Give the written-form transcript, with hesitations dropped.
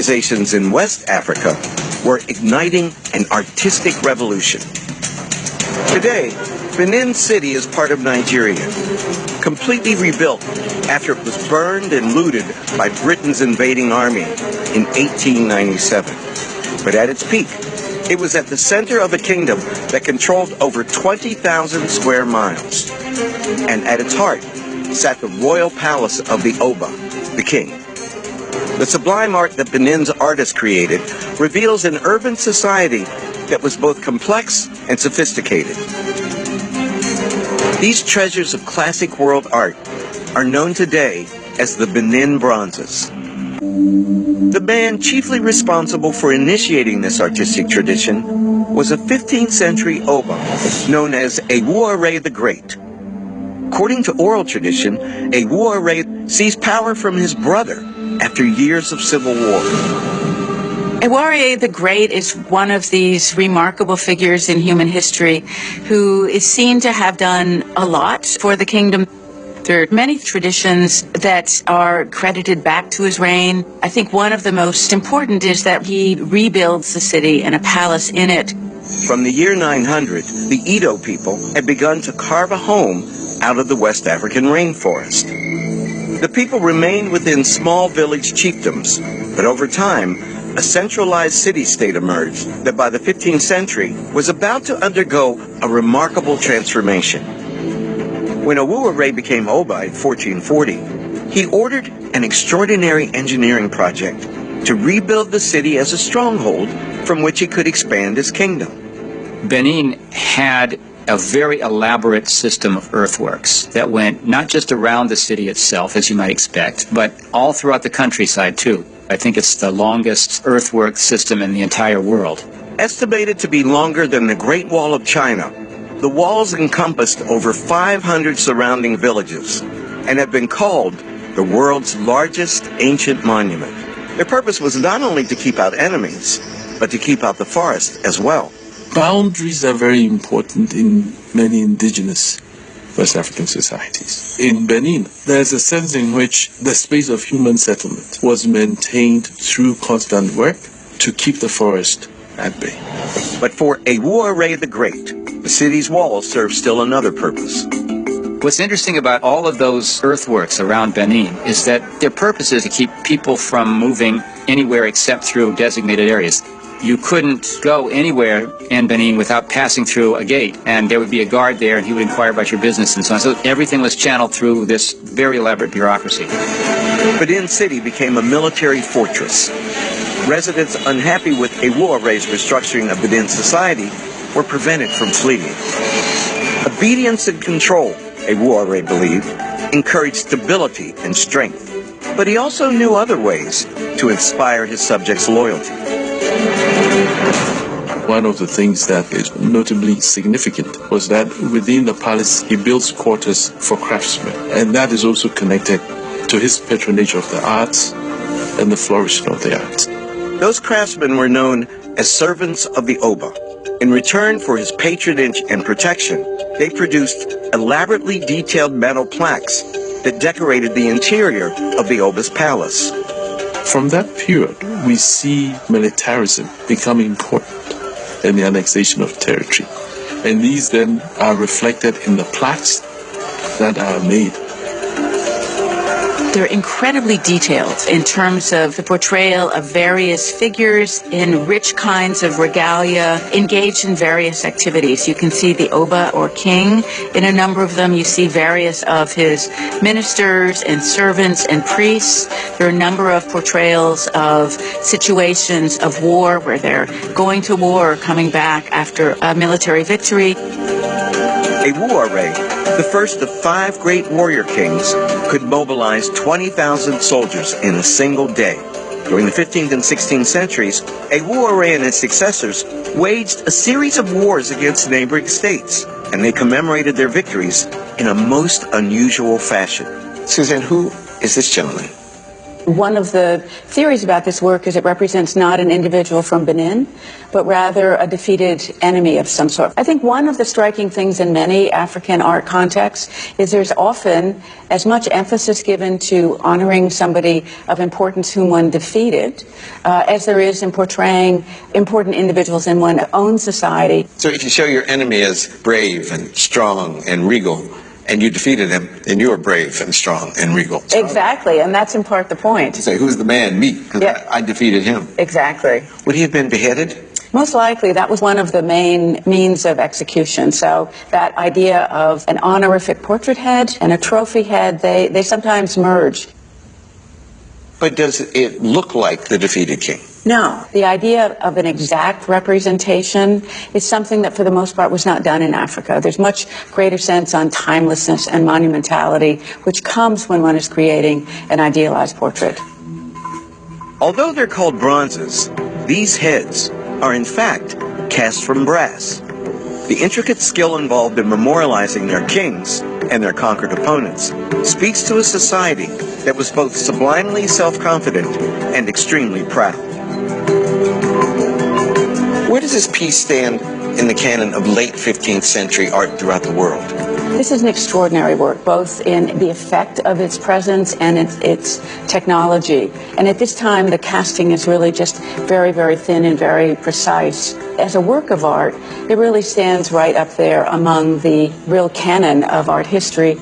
civilizations in West Africa were igniting an artistic revolution. Today, Benin City is part of Nigeria, completely rebuilt after it was burned and looted by Britain's invading army in 1897. But at its peak, it was at the center of a kingdom that controlled over 20,000 square miles. And at its heart sat the royal palace of the Oba, the king. The sublime art that Benin's artists created reveals an urban society that was both complex and sophisticated. These treasures of classic world art are known today as the Benin Bronzes. The man chiefly responsible for initiating this artistic tradition was a 15th century Oba known as Ewuare the Great. According to oral tradition, Ewuare seized power from his brother after years of civil war. Ewuare the Great is one of these remarkable figures in human history who is seen to have done a lot for the kingdom. There are many traditions that are credited back to his reign. I think one of the most important is that he rebuilds the city and a palace in it. From the year 900, the Edo people had begun to carve a home out of the West African rainforest. The people remained within small village chiefdoms, but over time, a centralized city-state emerged that by the 15th century was about to undergo a remarkable transformation. When Ewuare became Oba in 1440, he ordered an extraordinary engineering project to rebuild the city as a stronghold from which he could expand his kingdom. Benin had a very elaborate system of earthworks that went not just around the city itself, as you might expect, but all throughout the countryside, too. I think it's the longest earthwork system in the entire world. Estimated to be longer than the Great Wall of China, the walls encompassed over 500 surrounding villages and have been called the world's largest ancient monument. Their purpose was not only to keep out enemies, but to keep out the forest as well. Boundaries are very important in many indigenous West African societies. In Benin, there's a sense in which the space of human settlement was maintained through constant work to keep the forest at bay. But for Ewuare the Great, the city's walls serve still another purpose. What's interesting about all of those earthworks around Benin is that their purpose is to keep people from moving anywhere except through designated areas. You couldn't go anywhere in Benin without passing through a gate, and there would be a guard there, and he would inquire about your business and so on. So everything was channeled through this very elaborate bureaucracy. Benin City became a military fortress. Residents unhappy with Ewuare's restructuring of Benin society were prevented from fleeing. Obedience and control, Ewuare believed, encouraged stability and strength. But he also knew other ways to inspire his subjects' loyalty. One of the things that is notably significant was that within the palace he builds quarters for craftsmen, and that is also connected to his patronage of the arts and the flourishing of the arts. Those craftsmen were known as servants of the Oba. In return for his patronage and protection, they produced elaborately detailed metal plaques that decorated the interior of the Oba's palace. From that period, we see militarism becoming important in the annexation of territory. And these then are reflected in the plaques that are made. They're incredibly detailed in terms of the portrayal of various figures in rich kinds of regalia, engaged in various activities. You can see the Oba or king in a number of them. You see various of his ministers and servants and priests. There are a number of portrayals of situations of war where they're going to war, coming back after a military victory. Ewuare, the first of 5 great warrior kings, could mobilize 20,000 soldiers in a single day. During the 15th and 16th centuries, Ewuare and his successors waged a series of wars against neighboring states, and they commemorated their victories in a most unusual fashion. Suzanne, who is this gentleman? One of the theories about this work is it represents not an individual from Benin, but rather a defeated enemy of some sort. I think one of the striking things in many African art contexts is there's often as much emphasis given to honoring somebody of importance whom one defeated as there is in portraying important individuals in one's own society. So if you show your enemy as brave and strong and regal, and you defeated him, then you were brave and strong and regal. Exactly, and that's in part the point. You say, who's the man? Me, because I defeated him. Exactly. Would he have been beheaded? Most likely, that was one of the main means of execution. So that idea of an honorific portrait head and a trophy head, they sometimes merge. But does it look like the defeated king? No. The idea of an exact representation is something that, for the most part, was not done in Africa. There's much greater sense on timelessness and monumentality, which comes when one is creating an idealized portrait. Although they're called bronzes, these heads are in fact cast from brass. The intricate skill involved in memorializing their kings and their conquered opponents speaks to a society that was both sublimely self-confident and extremely proud. Where does this piece stand in the canon of late 15th century art throughout the world? This is an extraordinary work, both in the effect of its presence and its technology. And at this time, the casting is really just very, very thin and very precise. As a work of art, it really stands right up there among the real canon of art history.